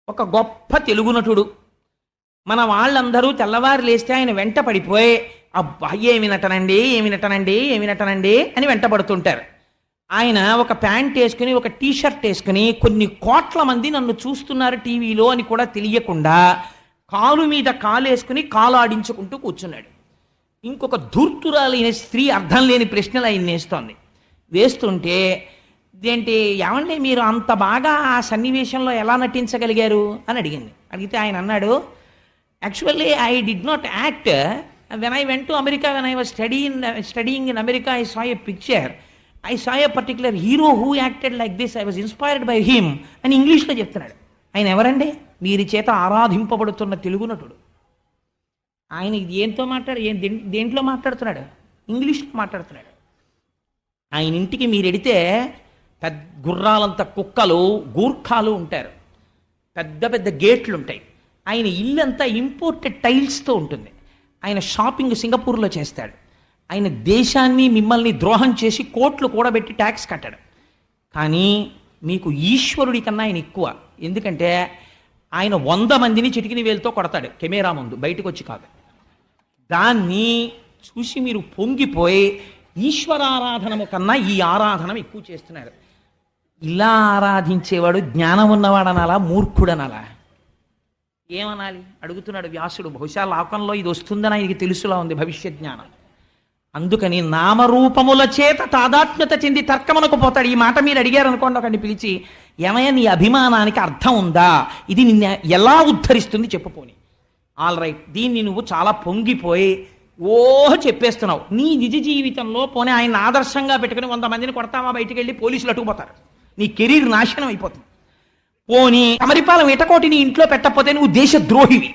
ఒక గొప్ప తెలుగు నటుడు. మన వాళ్ళందరూ తెల్లవారు లేస్తే ఆయన వెంట పడిపోయి అబ్బా ఏమి నటనండి ఏమి నటనండి ఏమి నటనండి అని వెంట పడుతుంటారు. ఆయన ఒక ప్యాంట్ వేసుకుని ఒక టీషర్ట్ వేసుకుని కొన్ని కోట్ల మంది నన్ను చూస్తున్నారు టీవీలో అని కూడా తెలియకుండా కాలు మీద కాలు వేసుకుని కాలు ఆడించుకుంటూ కూర్చున్నాడు. ఇంకొక ధూర్తురాలైన స్త్రీ అర్థం లేని ప్రశ్నలు ఆయన వేస్తుంటే ఇదేంటి ఏమండి మీరు అంత బాగా ఆ సన్నివేశంలో ఎలా నటించగలిగారు అని అడిగితే ఆయన అన్నాడు, actually I did not act when I went to America, when I was studying in America I saw a picture, I saw a particular hero who acted like this, I was inspired by him అని ఇంగ్లీష్లో చెప్తున్నాడు. ఆయన ఎవరండి? వీరి చేత ఆరాధింపబడుతున్న తెలుగు నటుడు. ఆయన దేంట్లో మాట్లాడుతున్నాడు? ఇంగ్లీష్లో మాట్లాడుతున్నాడు. ఆయన ఇంటికి మీరు ఎడితే పెద్ద గుర్రాలంత కుక్కలు గూర్ఖాలు ఉంటారు, పెద్ద పెద్ద గేట్లు ఉంటాయి. ఆయన ఇల్లంతా ఇంపోర్టెడ్ టైల్స్తో ఉంటుంది. ఆయన షాపింగ్ సింగపూర్లో చేస్తాడు. ఆయన దేశాన్ని మిమ్మల్ని ద్రోహం చేసి కోట్లు కూడబెట్టి ట్యాక్స్ కట్టాడు. కానీ మీకు ఈశ్వరుడి కన్నా ఆయన ఎక్కువ. ఎందుకంటే ఆయన 100 మందిని చిటికిన వేలుతో కొడతాడు కెమెరా ముందు, బయటకు వచ్చి కాదు. దాన్ని చూసి మీరు పొంగిపోయి ఈశ్వరారాధనము కన్నా ఈ ఆరాధన ఎక్కువ చేస్తున్నారు. ఇలా ఆరాధించేవాడు జ్ఞానం ఉన్నవాడనాలా మూర్ఖుడనాలా? ఏమనాలి అడుగుతున్నాడు వ్యాసుడు. బహుశా లోకంలో ఇది వస్తుందని ఆయనకి తెలుసులా ఉంది భవిష్యత్ జ్ఞానం. అందుకని నామరూపముల చేత తాదాత్మ్యత చెంది తర్కమునకు పోతాడు. ఈ మాట మీరు అడిగారు అనుకోండి, ఒకరిని పిలిచి ఏమయ్య నీ అభిమానానికి అర్థం ఉందా, ఇది నిన్ను ఎలా ఉద్ధరిస్తుంది చెప్పుపోని. ఆల్ రైట్, దీన్ని నువ్వు చాలా పొంగిపోయి చెప్పేస్తున్నావు. నీ నిజ జీవితంలో పోనీ ఆయన ఆదర్శంగా పెట్టుకుని 100 మందిని కొడతావా, బయటికి వెళ్ళి పోలీసులు అట్టుకుపోతారు, నీ కెరీర్ నాశనం అయిపోతుంది. పోనీ అమరిపాలెం ఇటకోటిని ఇంట్లో పెట్టకపోతే నువ్వు దేశద్రోహివి.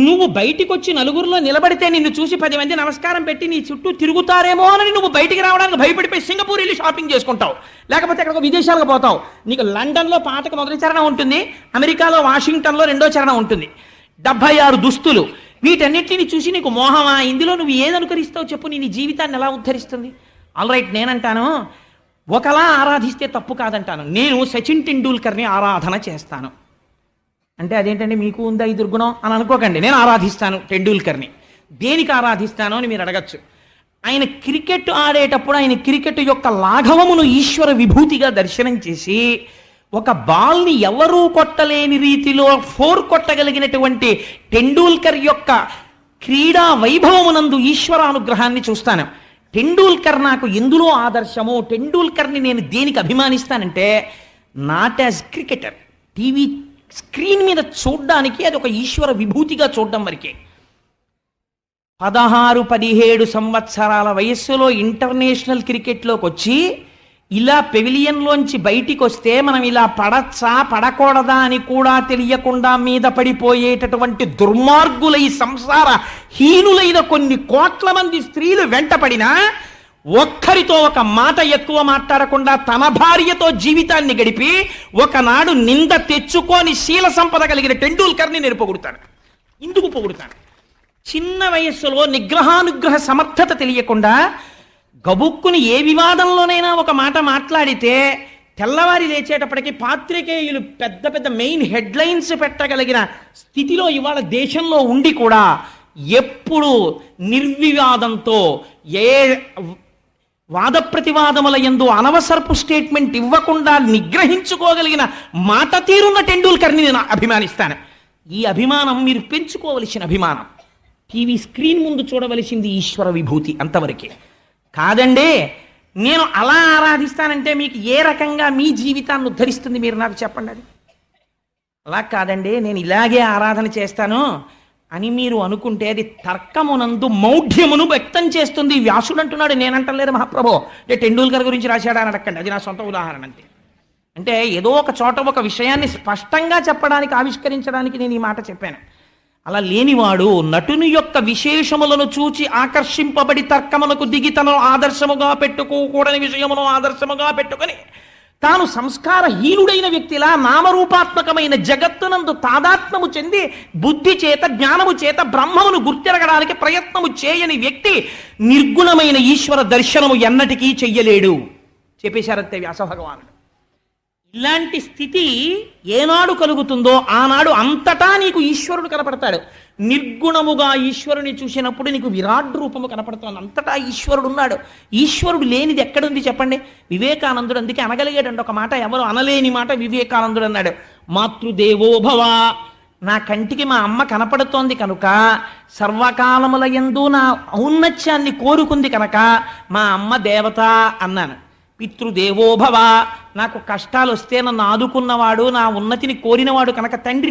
నువ్వు బయటికి వచ్చి నలుగురిలో నిలబడితే నిన్ను చూసి 10 మంది నమస్కారం పెట్టి నీ చుట్టూ తిరుగుతారేమో అని నువ్వు బయటికి రావడానికి భయపడిపోయి సింగపూర్ వెళ్ళి షాపింగ్ చేసుకుంటావు, లేకపోతే అక్కడ విదేశాలకు పోతావు. నీకు లండన్లో పాటకు మొదటి చరణం ఉంటుంది, అమెరికాలో వాషింగ్టన్లో 2వ చరణం ఉంటుంది, 76 దుస్తులు. వీటన్నిటిని చూసి నీకు మోహమా? ఇందులో నువ్వు ఏది అనుకరిస్తావు చెప్పు? నీ జీవితాన్ని ఎలా ఉద్ధరిస్తుంది? ఆల్ రైట్, నేనంటాను ఒకలా ఆరాధిస్తే తప్పు కాదంటాను. నేను సచిన్ టెండూల్కర్ని ఆరాధన చేస్తాను అంటే అదేంటండి మీకు ఉందా ఈ దుర్గుణం అని అనుకోకండి. నేను ఆరాధిస్తాను టెండూల్కర్ని. దేనికి ఆరాధిస్తాను అని మీరు అడగచ్చు. ఆయన క్రికెట్ ఆడేటప్పుడు ఆయన క్రికెట్ యొక్క లాఘవమును ఈశ్వర విభూతిగా దర్శనం చేసి ఒక బాల్ని ఎవరూ కొట్టలేని రీతిలో 4 కొట్టగలిగినటువంటి టెండూల్కర్ యొక్క క్రీడా వైభవమునందు ఈశ్వరానుగ్రహాన్ని చూస్తాను. టెండూల్కర్ నాకు ఎందులో ఆదర్శము, టెండూల్కర్ని నేను దేనికి అభిమానిస్తానంటే not as cricketer, TV screen మీద చూడ్డానికి అది ఒక ఈశ్వర విభూతిగా చూడడం వరకే. 16-17 సంవత్సరాల వయస్సులో ఇంటర్నేషనల్ క్రికెట్లోకి వచ్చి ఇలా పెవిలియన్లోంచి బయటికి వస్తే మనం ఇలా పడచ్చా పడకూడదా అని కూడా తెలియకుండా మీద పడిపోయేటటువంటి దుర్మార్గులై సంసార హీనులైన కొన్ని కోట్ల మంది స్త్రీలు వెంటపడినా ఒక్కరితో ఒక మాట ఎక్కువ మాట్లాడకుండా తన భార్యతో జీవితాన్ని గడిపి ఒకనాడు నింద తెచ్చుకొని శీల సంపద కలిగిన టెండూల్కర్ని నేను పొగుడుతాను. ఇందుకు పొగుడుతాను, చిన్న వయస్సులో నిగ్రహానుగ్రహ సమర్థత తెలియకుండా గబుక్కుని ఏ వివాదంలోనైనా ఒక మాట మాట్లాడితే తెల్లవారి లేచేటప్పటికీ పాత్రికేయులు పెద్ద పెద్ద మెయిన్ హెడ్లైన్స్ పెట్టగలిగిన స్థితిలో ఇవాళ దేశంలో ఉండి కూడా ఎప్పుడు నిర్వివాదంతో ఏ వాద ప్రతివాదముల యందు అనవసరపు స్టేట్మెంట్ ఇవ్వకుండా నిగ్రహించుకోగలిగిన మాట తీరున్న టెండూల్కర్ని నేను అభిమానిస్తాను. ఈ అభిమానం మీరు పెంచుకోవలసిన అభిమానం. టీవీ స్క్రీన్ ముందు చూడవలసింది ఈశ్వర విభూతి, అంతవరకే. కాదండి నేను అలా ఆరాధిస్తానంటే మీకు ఏ రకంగా మీ జీవితాన్ని ఉద్ధరిస్తుంది మీరు నాకు చెప్పండి. అది అలా కాదండి నేను ఇలాగే ఆరాధన చేస్తాను అని మీరు అనుకుంటే అది తర్కమునందు మౌఢ్యమును వ్యక్తం చేస్తుంది. వ్యాసుడు అంటున్నాడు, నేనంటలేదు మహాప్రభో, అంటే టెండూల్కర్ గురించి రాశాడా అని అడగండి, అది నా సొంత ఉదాహరణ అంతే. అంటే ఏదో ఒక చోట ఒక విషయాన్ని స్పష్టంగా చెప్పడానికి ఆవిష్కరించడానికి నేను ఈ మాట చెప్పాను. అలా లేనివాడు నటుని యొక్క విశేషములను చూచి ఆకర్షింపబడి తర్కములకు దిగి తనను ఆదర్శముగా పెట్టుకోకూడని విషయమును ఆదర్శముగా పెట్టుకొని తాను సంస్కారహీనుడైన వ్యక్తిలా నామరూపాత్మకమైన జగత్తునందు తాదాత్మ్యము చెంది బుద్ధి చేత జ్ఞానము చేత బ్రహ్మమును గుర్తిరగడానికి ప్రయత్నము చేయని వ్యక్తి నిర్గుణమైన ఈశ్వర దర్శనము ఎన్నటికీ చెయ్యలేడు చెప్పేశారంతే వ్యాస భగవానుడు. ఇలాంటి స్థితి ఏనాడు కలుగుతుందో ఆనాడు అంతటా నీకు ఈశ్వరుడు కనపడతాడు. నిర్గుణముగా ఈశ్వరుని చూసినప్పుడు నీకు విరాట్ రూపము కనపడుతుంది. అంతటా ఈశ్వరుడు ఉన్నాడు. ఈశ్వరుడు లేనిది ఎక్కడుంది చెప్పండి? వివేకానందుడు అందుకే అనగలిగాడండి ఒక మాట, ఎవరు అనలేని మాట వివేకానందుడు అన్నాడు, మాతృదేవోభవ. నా కంటికి మా అమ్మ కనపడుతోంది కనుక, సర్వకాలముల యందు నా ఔన్నత్యాన్ని కోరుకుంది కనుక మా అమ్మ దేవత అన్నాను. పితృదేవోభవ, నాకు కష్టాలు వస్తే నన్ను ఆదుకున్నవాడు, నా ఉన్నతిని కోరినవాడు కనుక తండ్రి